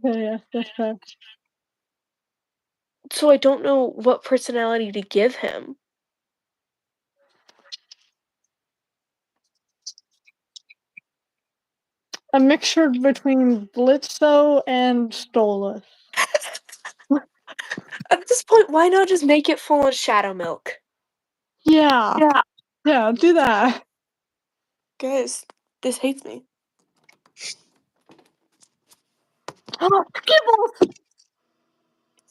Okay, yes, that's fair. So I don't know what personality to give him. A mixture between Blitzø and Stolas. At this point, why not just make it full of Shadow Milk? Yeah. Yeah, do that. Guys, this hates me. Skibbles!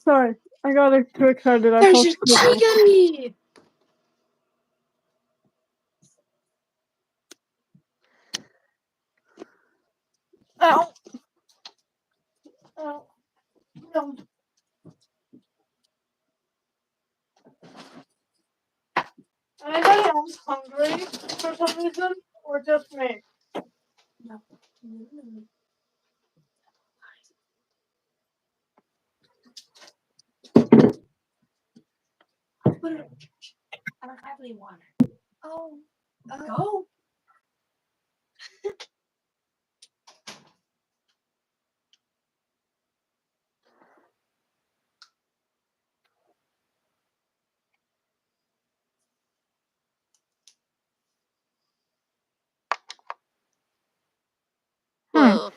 Sorry, I got too excited. I There's called your Skibbles. chickadee! Ow! Ow. No. Anybody else hungry for some reason? Or just me? No. I don't have any water. Oh. Go. Whoa.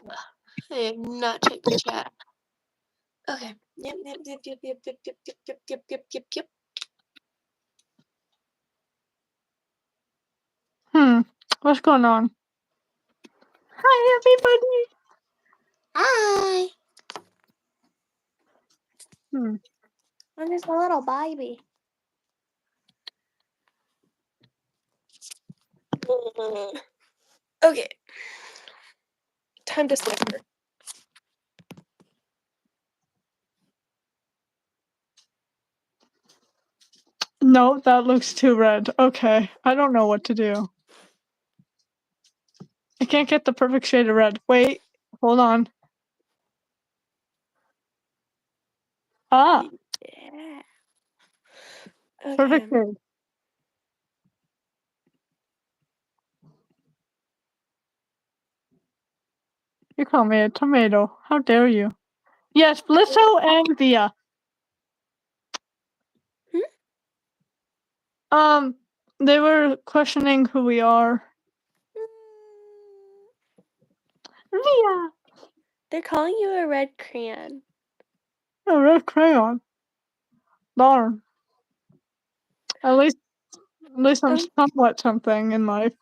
I have not checked the chat. Okay. Yep. What's going on? Hi, everybody. Hi. I'm just a little baby. Okay. Time to slipper. No, that looks too red. Okay, I don't know what to do. I can't get the perfect shade of red. Wait, hold on. Ah, Yeah. Okay. perfect shade. You call me a tomato. How dare you? Yes, Blitzø and Via. They were questioning who we are. Via! They're calling you a red crayon. A red crayon. Darn. At least I'm somewhat something in life.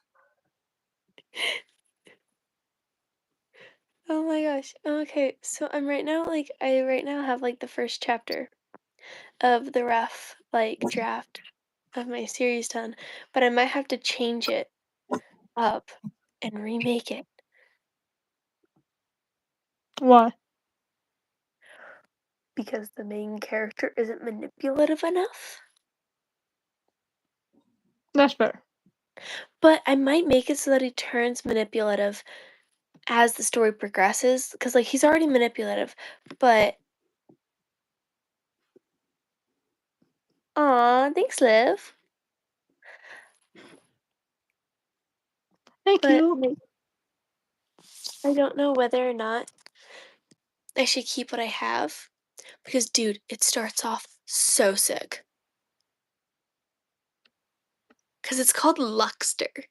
Oh my gosh. Okay, so I'm right now have like the first chapter of the rough draft of my series done, but I might have to change it up and remake it. Why? Because the main character isn't manipulative enough. That's fair. But I might make it so that he turns manipulative as the story progresses, because he's already manipulative, but aw, thanks, Liv. Thank you. I don't know whether or not I should keep what I have, because dude, it starts off so sick. Because it's called Luxter,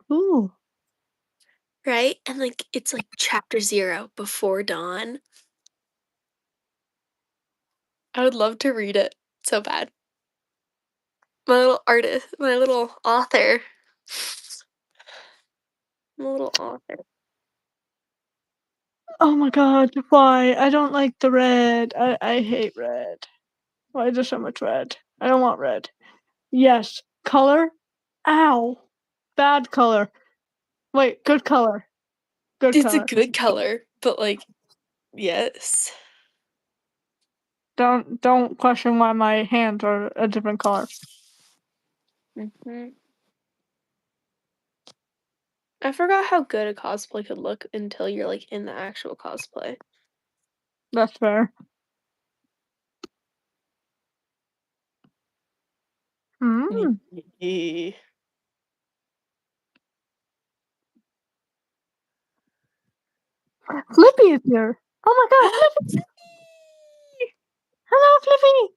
Ooh. right? And it's chapter 0 before dawn. I would love to read it so bad. My little artist, my little author. I'm a little author. Oh my god, why? I don't like the red. I hate red. Why is there so much red? I don't want red. Yes. Color? Ow. Bad color. Wait, good color. Good It's a color. good color, but yes. Don't question why my hands are a different color. I forgot how good a cosplay could look until you're in the actual cosplay. That's fair. Flippy is here. Oh my god, Flippy! Hello, Flippy!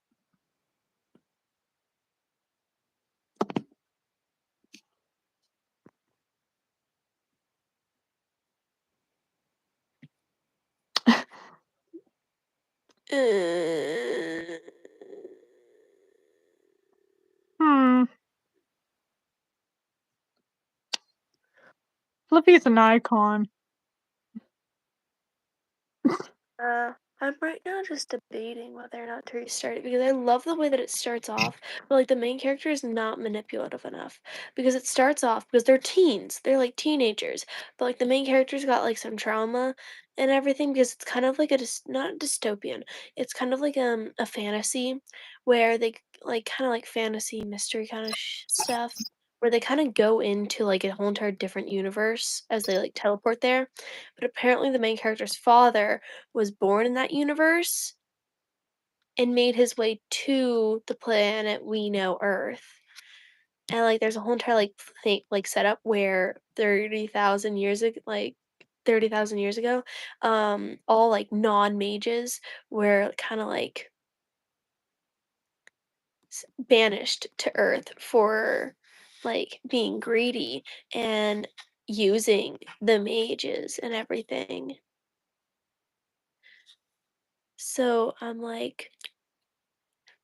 Uh, Hmm. Flippy's an icon. I'm right now just debating whether or not to restart it because I love the way that it starts off, but like the main character is not manipulative enough because it starts off because they're teens, they're like teenagers, but like the main character's got like some trauma and everything because it's kind of like not dystopian, it's kind of like a fantasy where they like kind of like fantasy mystery kind of stuff where they kind of go into like a whole entire different universe as they like teleport there, but apparently the main character's father was born in that universe and made his way to the planet we know Earth. And like there's a whole entire like thing like setup where 30,000 years ago 30,000 years ago, all like non-mages were kind of like banished to Earth for like being greedy and using the mages and everything. So I'm like,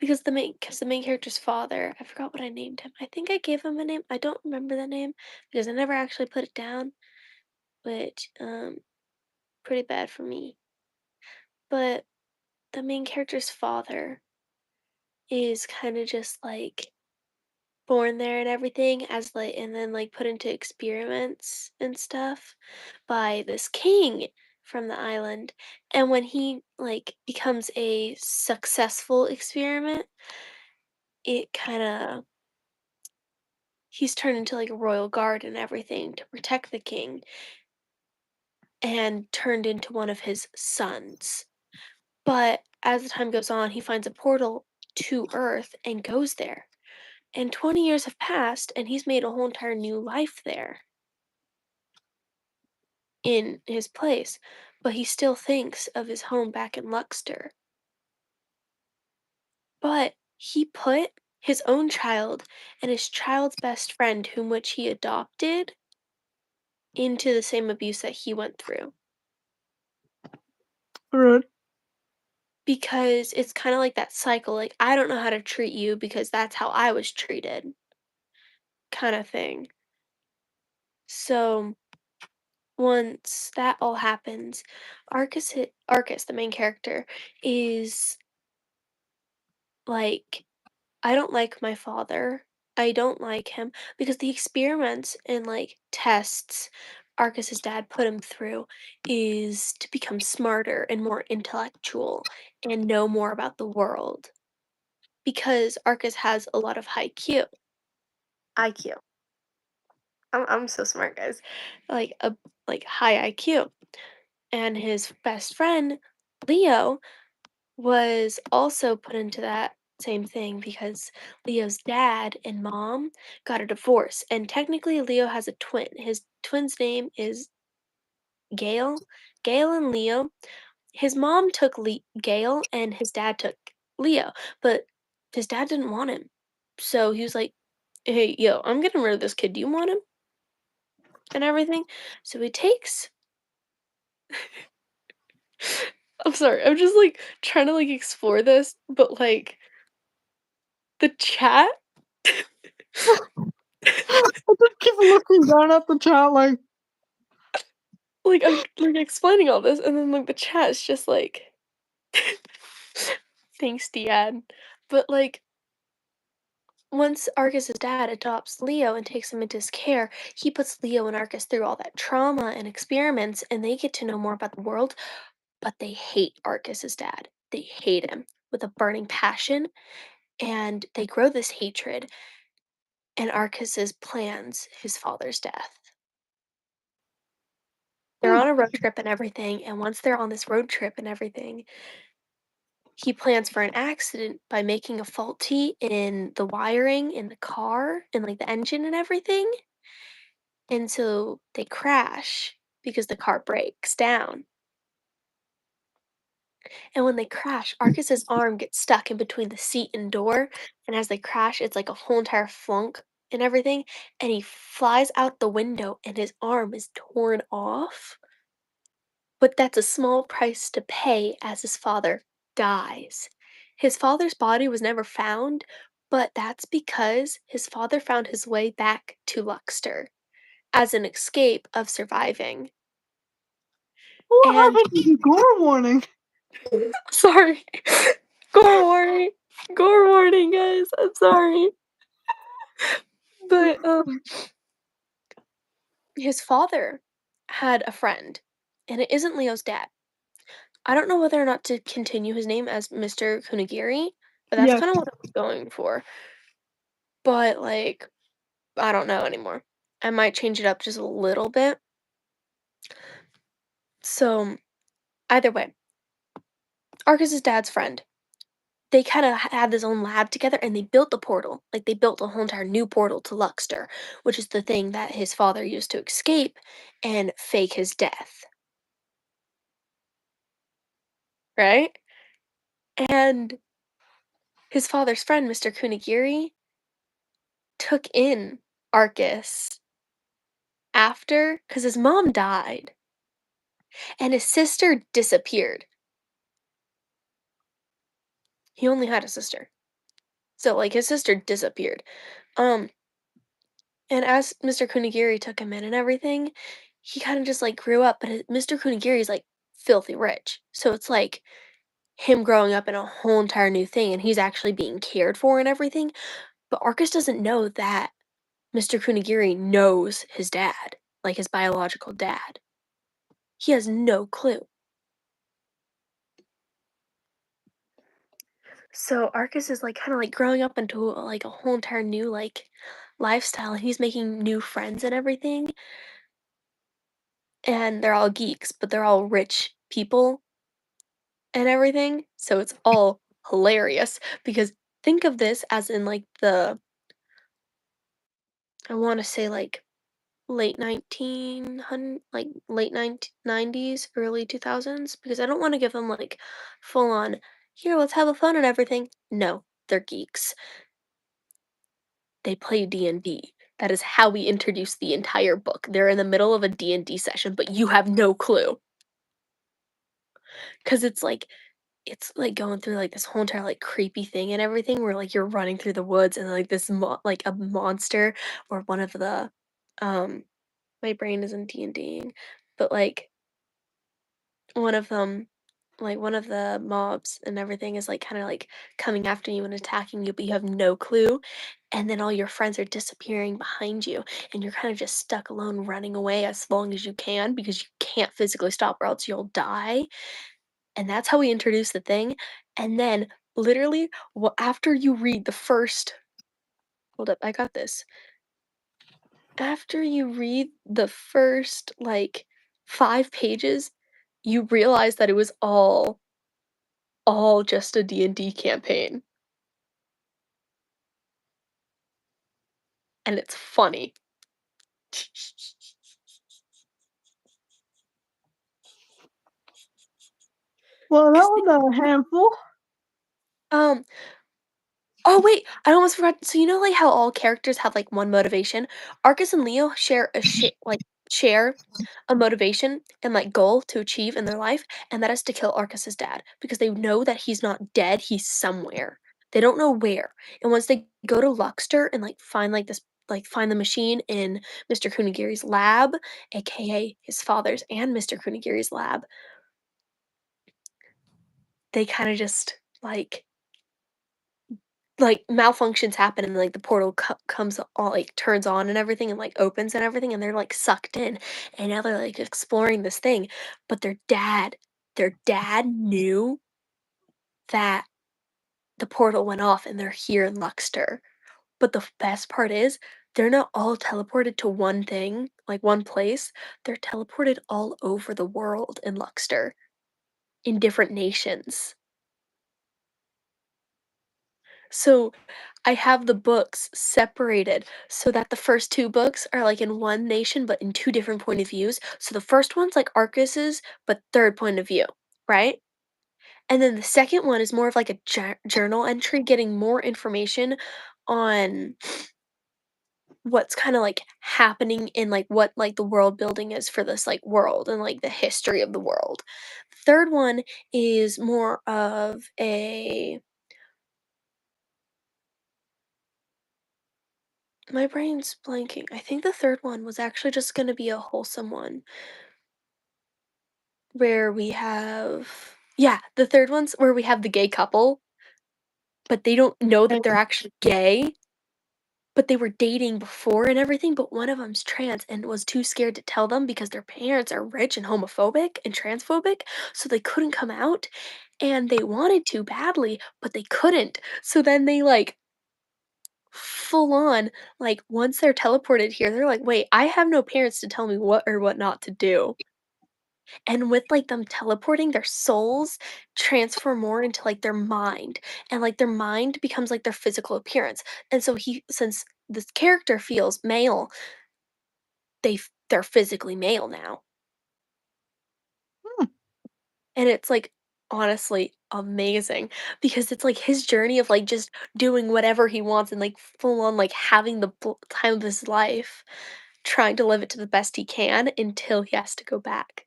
because the main character's father, I forgot what I named him. I think I gave him a name. I don't remember the name because I never actually put it down, which pretty bad for me. But the main character's father is kind of just like born there and everything as like and then like put into experiments and stuff by this king from the island. And when he like becomes a successful experiment, it kind of he's turned into like a royal guard and everything to protect the king and turned into one of his sons. But as the time goes on, he finds a portal to Earth and goes there. And 20 years have passed and he's made a whole entire new life there in his place. But he still thinks of his home back in Luxter. But he put his own child and his child's best friend, whom which he adopted, into the same abuse that he went through. Rude. Because it's kinda like that cycle, like, "I don't know how to treat you because that's how I was treated," kinda thing. So, once that all happens, Arcus, the main character, is like, "I don't like my father. I don't like him," because the experiments and, like, tests Arcus's dad put him through is to become smarter and more intellectual and know more about the world. Because Arcus has a lot of high Q. IQ. I'm so smart, guys. Like a like high IQ. And his best friend, Leo, was also put into that same thing because Leo's dad and mom got a divorce. And technically Leo has a twin. His twin's name is Gail. Gail and Leo. His mom took Gail and his dad took Leo, but his dad didn't want him. So he was like, "Hey, yo, I'm getting rid of this kid. Do you want him?" And everything. So he takes. I'm sorry. I'm just like trying to like explore this, but like the chat. I just keep looking down at the chat like, Like I'm like explaining all this, and then like the chat is just like, "Thanks, Diad." But like once Arcus's dad adopts Leo and takes him into his care, he puts Leo and Arcus through all that trauma and experiments, and they get to know more about the world, but they hate Arcus's dad. They hate him with a burning passion, and they grow this hatred, and Arcus's plans his father's death. They're hmm, on a road trip and everything, and once they're on this road trip and everything, he plans for an accident by making a faulty in the wiring in the car and like the engine and everything. And so they crash because the car breaks down. And when they crash, Arcus's arm gets stuck in between the seat and door, and as they crash, it's like a whole entire flunk and everything, and he flies out the window and his arm is torn off. But that's a small price to pay as his father dies. His father's body was never found, but that's because his father found his way back to Luxter as an escape of surviving. What And happened to the gore warning? sorry. Gore warning. Gore warning, guys. I'm sorry. But his father had a friend, and it isn't Leo's dad. I don't know whether or not to continue his name as Mr. Kunigiri, but that's Yes. kind of what I was going for. But like, I don't know anymore. I might change it up just a little bit. So, either way, Arcus's dad's friend, they kind of had this own lab together and they built the portal. Like, they built a whole entire new portal to Luxter, which is the thing that his father used to escape and fake his death. Right? And his father's friend, Mr. Kunigiri, took in Arcus after because his mom died and his sister disappeared. He only had a sister. So like his sister disappeared. Um and as Mr. Kunigiri took him in and everything, he kind of just like grew up, but Mr. Kunigiri is like filthy rich. So it's like him growing up in a whole entire new thing and he's actually being cared for and everything. But Arcus doesn't know that Mr. Kunigiri knows his dad, like his biological dad. He has no clue. So Arcus is like kind of like growing up into like a whole entire new like lifestyle and he's making new friends and everything. And they're all geeks, but they're all rich people and everything. So it's all hilarious because think of this as in like I want to say like late 1900 like late 1990s, early 2000s because I don't want to give them like full on here let's have a fun and everything. No, they're geeks. They play D&D. That is how we introduce the entire book. They're in the middle of a D&D session, but you have no clue. Cuz it's like going through like this whole entire like creepy thing and everything where like you're running through the woods and like this like a monster or one of the um my brain isn't D&Ding, but like one of them like one of the mobs and everything is like kind of like coming after you and attacking you but you have no clue and then all your friends are disappearing behind you and you're kind of just stuck alone running away as long as you can because you can't physically stop or else you'll die and that's how we introduce the thing and then literally after you read the first hold up I got this after you read the first like 5 pages you realize that it was all just a D&D campaign, and it's funny. Well, that 'Cause was a handful. um oh, wait, I almost forgot so you know, like, how all characters have, like, one motivation? Arcus and Leo share a motivation and, like, goal to achieve in their life, and that is to kill Arcus's dad, because they know that he's not dead, he's somewhere. They don't know where, and once they go to Luxter and, like, find, like, this find the machine in Mr. Kunigiri's lab, AKA his father's and Mr. Kunigiri's lab, they kinda just, malfunctions happen and, like, the portal comes all, like, turns on and everything and, like, opens and everything, and they're, like, sucked in, and now they're, like, exploring this thing, but their dad knew that the portal went off and they're here in Luxter, but the best part is they're not all teleported to one thing, like, one place, they're teleported all over the world in Luxter, in different nations. So I have the books separated so that the first 2 books are, like, in one nation, but in 2 different point of views. So the first one's like Arcus's, but 3rd point of view, right? And then the second one is more of like a journal entry, getting more information on what's kind of like happening in like what like the world building is for this like world and like the history of the world. Third one is more of a my brain's blanking. I think the third one was actually just going to be a wholesome one where we have the third one's where we have the gay couple, but they don't know that they're actually gay, but they were dating before and everything, but one of them's trans and was too scared to tell them because their parents are rich and homophobic and transphobic, so they couldn't come out, and they wanted to badly, but they couldn't. So then they, like, full on, like, once they're teleported here, they're like, "Wait, I have no parents to tell me what or what not to do." And with, like, them teleporting, their souls transfer more into, like, their mind, and, like, their mind becomes, like, their physical appearance, and so since this character feels male, they're physically male now. Hmm. And it's, like, honestly amazing because it's, like, his journey of, like, just doing whatever he wants and, like, full on, like, having the time of his life, trying to live it to the best he can until he has to go back.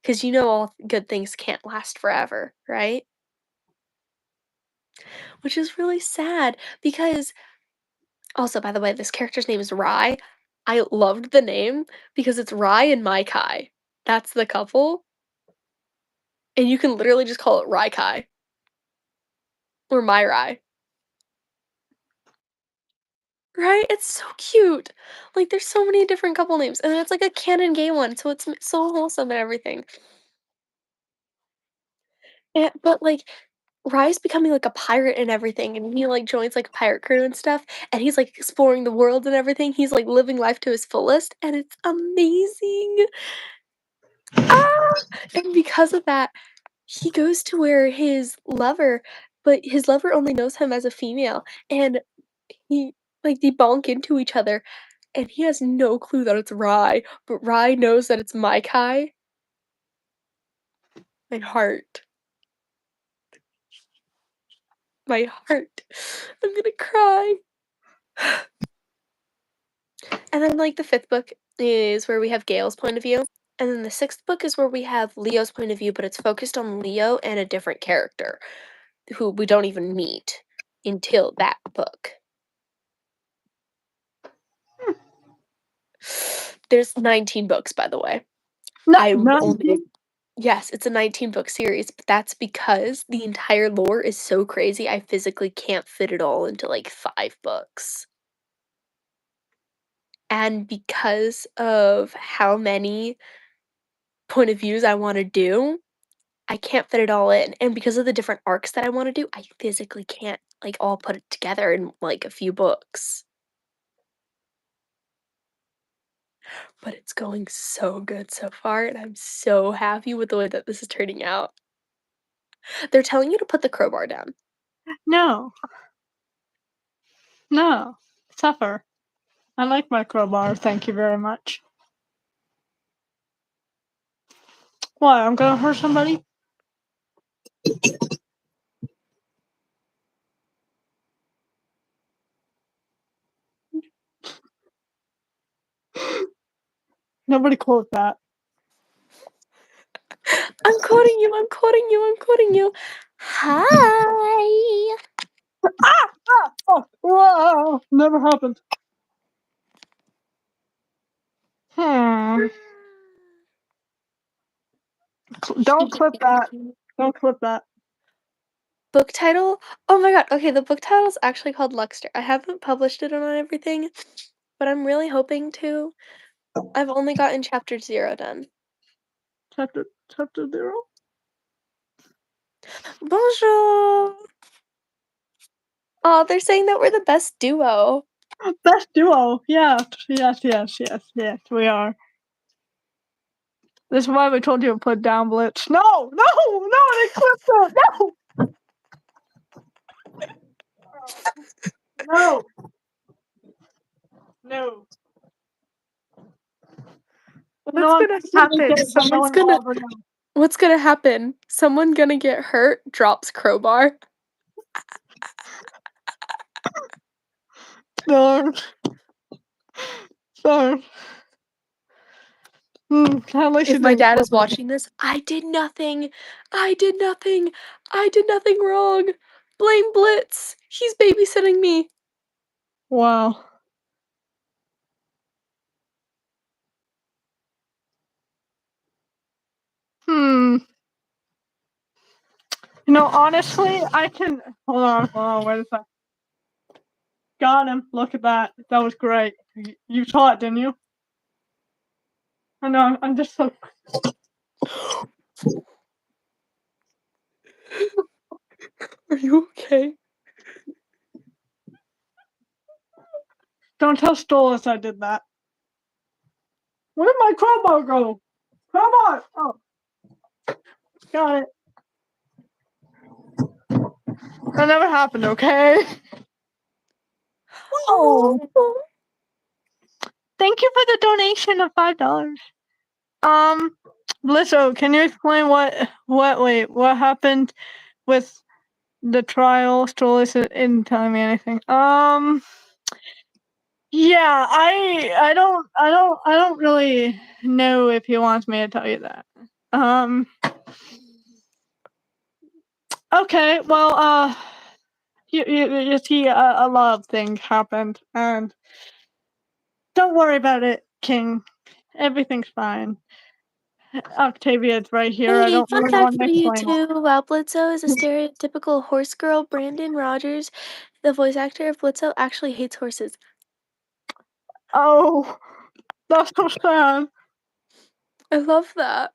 Because all good things can't last forever, right? Which is really sad because also, by the way, this character's name is Rai. I loved the name because it's Rai and Mai Kai. That's the couple, and you can literally just call it Rai Kai or Mai Rai. Right? It's so cute. Like, there's so many different couple names, and it's like a canon gay one, so it's so wholesome and everything. But like Rai's becoming like a pirate and everything, and he like joins like a pirate crew and stuff, and he's like exploring the world and everything. He's like living life to his fullest, and it's amazing. Ah! And because of that, he goes to where but his lover only knows him as a female, and he like they bonk into each other, and he has no clue that it's Rai, but Rai knows that it's Mai Kai. My heart. My heart. I'm gonna cry. And then, like, the 5th book is where we have Gale's point of view, and then the 6th book is where we have Leo's point of view, but it's focused on Leo and a different character, who we don't even meet until that book. There's 19 books, by the way. Yes, it's a 19-book series, but that's because the entire lore is so crazy, I physically can't fit it all into, like, 5 books. And because of how many point of views I wanna do, I can't fit it all in, and because of the different arcs that I wanna do, I physically can't, like, all put it together in, like, a few books. But it's going so good so far, and I'm so happy with the way that this is turning out. They're telling you to put the crowbar down. No. No. Suffer. I like my crowbar, thank you very much. What, I'm gonna hurt somebody? Nobody quote that. I'm quoting you, I'm quoting you, I'm quoting you. Hi! Oh, whoa! Never happened. Don't clip that. Don't clip that. Book title? Oh my god, okay, the book title is actually called Luxter. I haven't published it on everything, but I'm really hoping to. I've only gotten chapter 0 done. Chapter 0? Bonjour! Oh, they're saying that we're the best duo. Best duo. Yeah. Yes, we are. This is why we told you to put down Blitz. No, they clipped it. No. No. What's gonna happen? No one will ever know. What's gonna happen? Someone gonna get hurt, drops crowbar. Darn. Darn. At least If you my didn't dad kill is me. watching this, I did nothing. I did nothing. I did nothing wrong. Blame Blitz. He's babysitting me. Wow. Hmm. You know, honestly, I can. Hold on, wait a sec. Got him. Look at that. That was great. You saw it, didn't you? I know, I'm just so. Are you okay? Don't tell Stolas I did that. Where did my crowbar go? Crowbar! Oh, got it. That never happened, okay? Oh, thank you for the donation of $5. Blitzø, can you explain what happened with the trial? Stolas didn't tell me anything. Yeah, I don't really know if he wants me to tell you that. Okay, well, you see, a lot of things happened, and don't worry about it, King. Everything's fine. Octavia's right here. I Hey, don't fun really fact want for to you explain it. too about Blitzo is a stereotypical horse girl. Brandon Rogers, the voice actor of Blitzo, actually hates horses. Oh, that's so sad. I love that.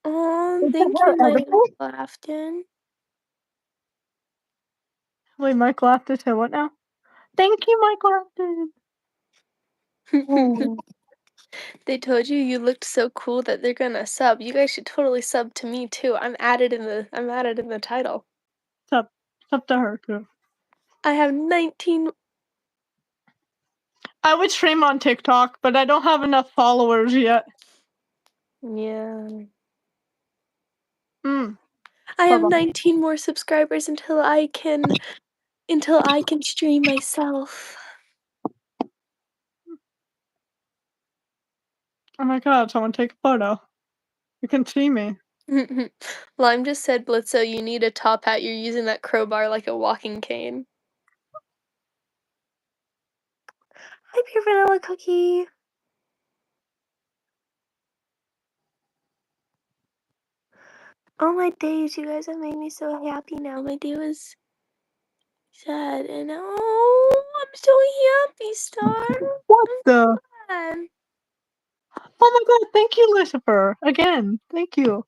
Oh, Is thank that you, Mike edible? Lafton. Wait, Mike laughed at what now? Thank you, Mike Lafton. Oh, They told you you looked so cool that they're gonna sub. You guys should totally sub to me too. I'm added in the title. it's up to her too. I have 19. I would stream on TikTok, but I don't have enough followers yet. Yeah. Hmm. I have Hold on. 19 more subscribers until I can stream myself. Oh my god, someone take a photo. You can see me. Lime just said, Blitzo, you need a top hat. You're using that crowbar like a walking cane. Hi, Pure Vanilla Cookie. Oh my days, you guys have made me so happy now. My day was sad, and oh, I'm so happy, Star. What the? I'm glad. Oh my god, thank you, Lucifer. Again, thank you.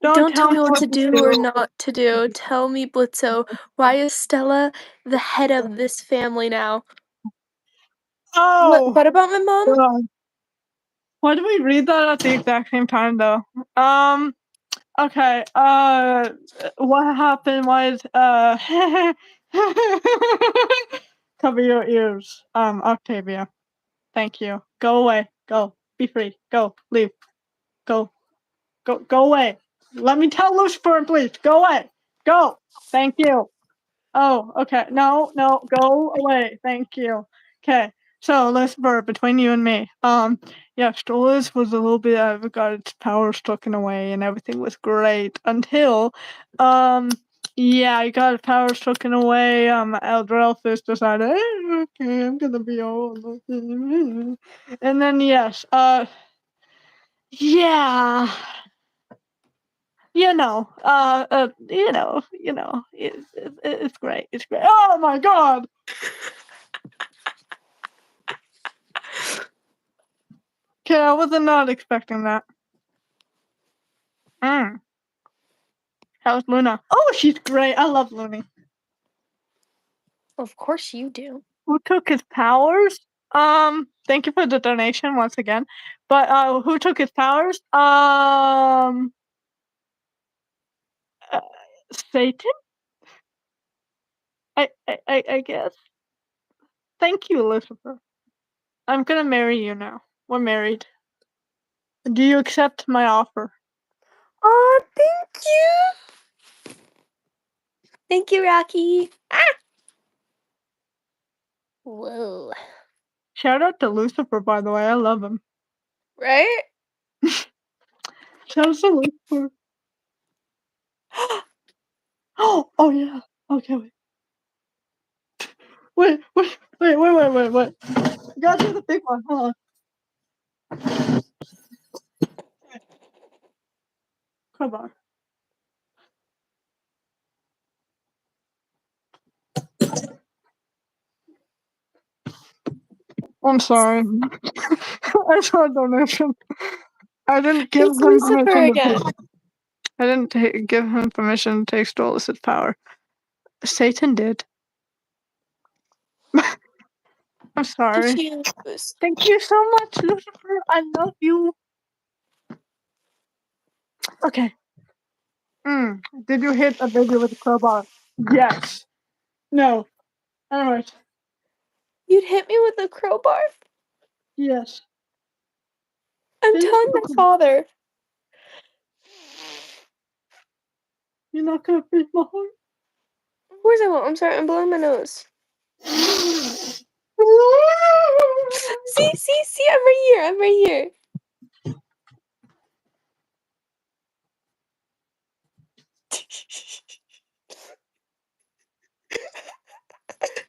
Don't Don't tell tell me me what what to to do or do. not to do. Tell me, Blitzo, why is Stella the head of this family now? Oh, What about my mom? god. Why did we read that at the exact same time, though? Okay, what happened was, cover your ears, Octavia. Thank you. Go away. Go. Be free. Go. Leave. Go. Go away. Let me tell Lucifer, please. Go away. Go. Thank you. Oh, okay. No, go away. Thank you. Okay. So, Lucifer, between you and me, yeah, Stolas was a little bit got its powers taken away and everything was great until, yeah, I got its powers taken away. Eldraelphus decided, okay, I'm gonna be old. And then, yes, yeah. It's great. It's great. Oh my god! Okay, I was not expecting that. How's Luna? Oh, she's great. I love Looney. Of course you do. Who took his powers? Thank you for the donation once again. But who took his powers? Satan? I guess. Thank you, Lucifer. I'm gonna marry you now. We're married. Do you accept my offer? Oh, thank you. Thank you, Rocky. Ah! Whoa. Shout out to Lucifer, by the way. I love him. Right? Shout out to Lucifer. Oh yeah. Okay, wait. Wait. You gotta do the big one. Hold on. Come on. I'm sorry. I saw a donation. I didn't give It's him Lucifer permission to again. take. I didn't give him permission to take Stolas's power. Satan did. I'm sorry. Confused. Thank you so much, Lucifer. I love you. Okay. Did you hit a baby with a crowbar? Yes. No. Alright. You'd hit me with a crowbar? Yes. I'm Finish telling my the- father. You're not gonna break my heart. Of course I won't. I'm sorry. I'm blowing my nose. See, I'm right here.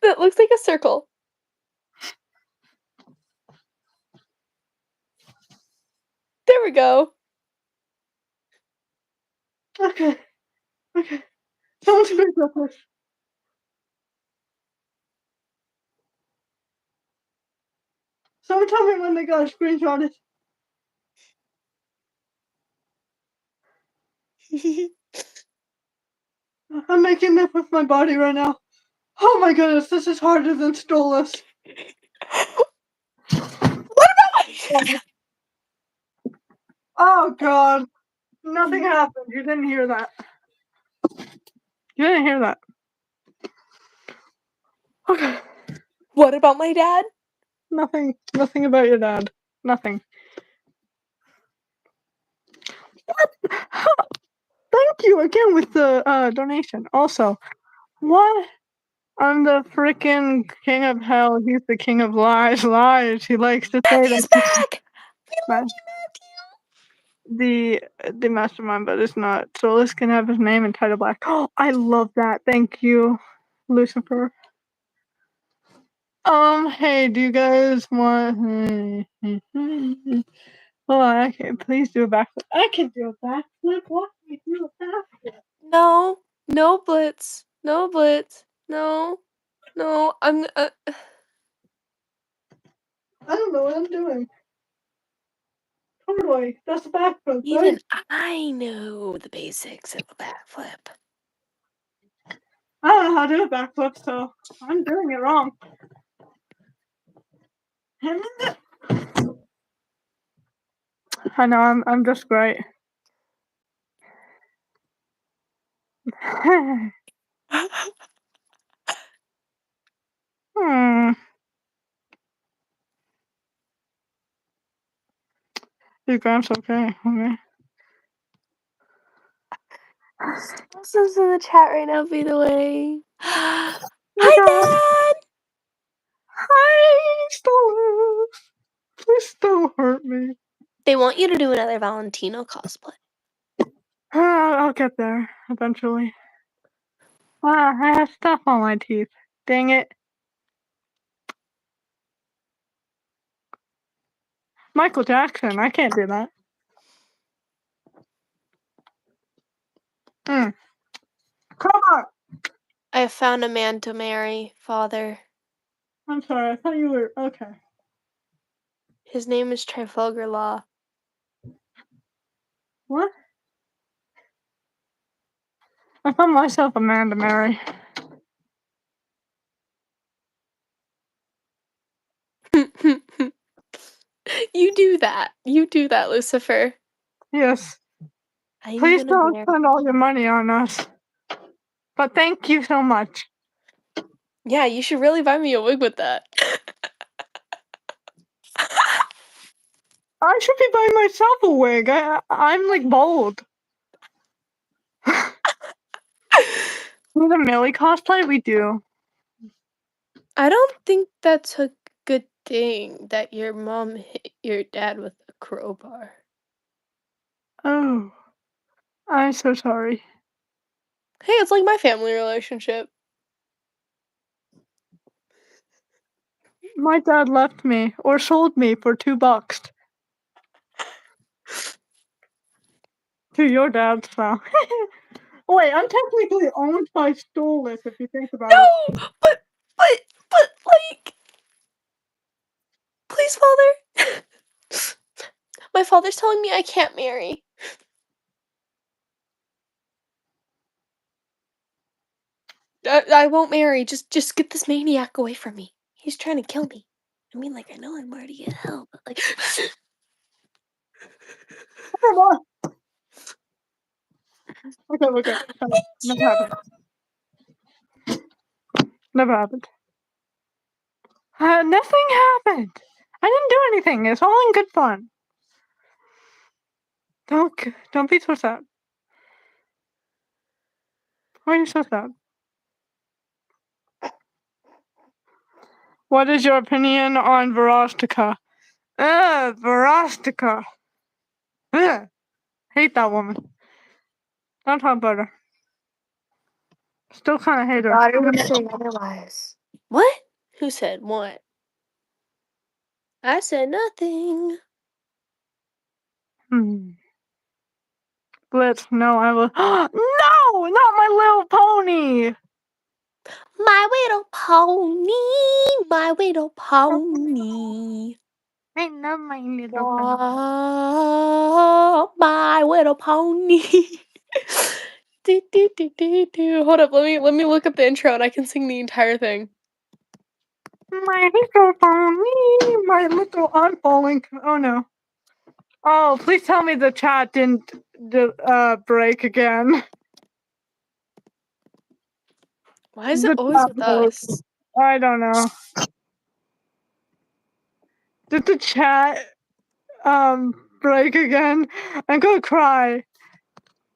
That looks like a circle. There we go. Okay. Someone screenshot this. Someone tell me when they got a screenshot it. I'm making this with my body right now. Oh my goodness, this is harder than Stolas. What about Oh god. Nothing happened. You didn't hear that. Okay. What about my dad? Nothing about your dad. Nothing. What? Thank you again with the donation. Also, what? I'm the freaking king of hell. He's the king of lies. He likes to say Matthew's that. back! We love you, Matthew! The mastermind, but it's not. Solus can have his name and title black. Oh, I love that. Thank you, Lucifer. Hey, do you guys want? Hold on, I can please do a backflip. I can do a backflip. Watch me do a backflip. No, no Blitz. No Blitz. No. I'm I don't know what I'm doing. Totally, that's a backflip, even right? I know the basics of a backflip. I don't know how to do a backflip, so I'm doing it wrong. I know, I'm just great. Your grand's okay. This is in the chat right now, by the way. Oh Hi, God. Dad! Hi, Stolas. Please don't hurt me. They want you to do another Valentino cosplay. I'll get there eventually. I have stuff on my teeth. Dang it. Michael Jackson, I can't do that. Come on. I have found a man to marry, Father. I'm sorry, I thought you were okay. His name is Trafalgar Law. What? I found myself a man to marry. You do that, Lucifer. Yes. I'm Please gonna don't marry. spend all your money on us. But thank you so much. Yeah, you should really buy me a wig with that. I should be buying myself a wig. I'm like bald. Need a Millie cosplay? We do. I don't think that's a good thing that your mom hit your dad with a crowbar. Oh, I'm so sorry. Hey, it's like my family relationship. My dad left me or sold me for $2. To your dad's now. Wait, I'm technically owned by Stolas if you think about it. No, but like, please, father. My father's telling me I can't marry. I won't marry. Just get this maniac away from me. He's trying to kill me. I mean, like, I know I'm already in hell, but like. Come on. Okay. Never happened. Never happened. Nothing happened. I didn't do anything. It's all in good fun. Don't be so sad. Why are you so sad? What is your opinion on Verostica? Verostica. Ugh. Hate that woman. Don't talk about her. Still kind of hate her. Daughter would say otherwise. What? Who said what? I said nothing. Blitz, no, I will. No, not My Little Pony. My little pony, my little pony. I love My Little Pony. Oh, my little pony. Do. Hold up, let me look up the intro and I can sing the entire thing. My Little Pony, My Little. I'm falling. Oh no. Oh, please tell me the chat didn't break again. Why is it always with us? I don't know. Did the chat break again? I'm gonna cry.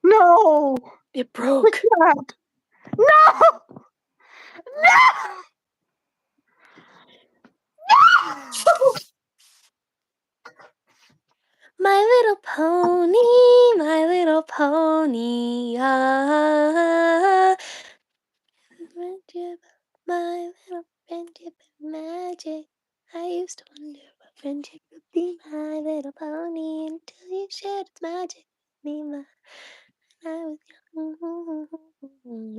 No. It broke. The chat. No. No. No. My little pony, my little pony. Friendship, my little friendship is magic. I used to wonder what friendship would be, my little pony, until you shared its magic with me. I was young.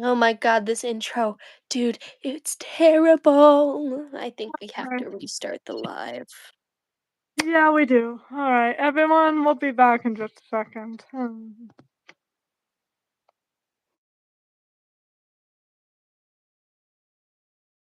Oh my god, this intro. Dude, it's terrible. I think we have to restart the live. Yeah, we do. All right, everyone, we'll be back in just a second.